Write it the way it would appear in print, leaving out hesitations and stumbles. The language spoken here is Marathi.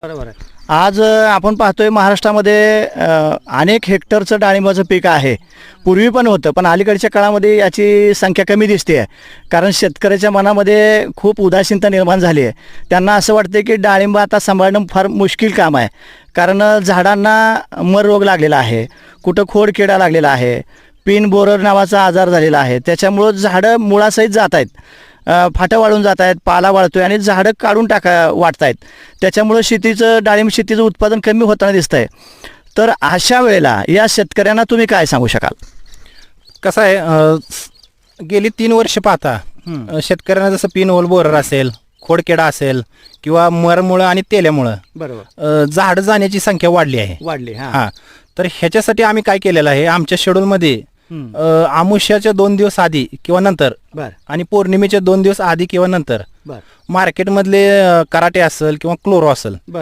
बरोबर आहे. आज आपण पाहतोय महाराष्ट्रामध्ये अनेक हेक्टरचं डाळिंबाचं पीक आहे. पूर्वी पण होतं, पण अलीकडच्या काळामध्ये याची संख्या कमी दिसते आहे. कारण शेतकऱ्याच्या मनामध्ये खूप उदासीनता निर्माण झाली आहे. त्यांना असं वाटतं की डाळिंब आता सांभाळणं फार मुश्किल काम आहे. कारण झाडांना मर रोग लागलेला आहे, कुठं खोडकिडा लागलेला आहे, पिन बोरर नावाचा आजार झालेला आहे. त्याच्यामुळं झाडं मुळासहित जात आहेत, फाटं वाळून जात आहेत, पाला वाळतोय आणि झाडं काढून वाटत आहेत. त्याच्यामुळं डाळिंब शेतीचं उत्पादन कमी होताना दिसतं आहे. तर अशा वेळेला या शेतकऱ्यांना तुम्ही काय सांगू शकाल? कसं आहे, गेली 3 वर्ष पाहता शेतकऱ्यांना जसं पिन होल बोरर असेल, खोडकिडा असेल किंवा मरमुळं आणि तेल्यामुळं बरोबर, झाडं जाण्याची संख्या वाढली आहे. वाढली. हां, तर ह्याच्यासाठी आम्ही काय केलेलं आहे, आमच्या शेड्यूलमध्ये आमुष्याच्या 2 दिवस आधी किंवा नंतर बर आणि पौर्णिमेच्या 2 दिवस आधी किंवा नंतर बर मार्केटमधले कराटे असेल किंवा क्लोरो असेल बरं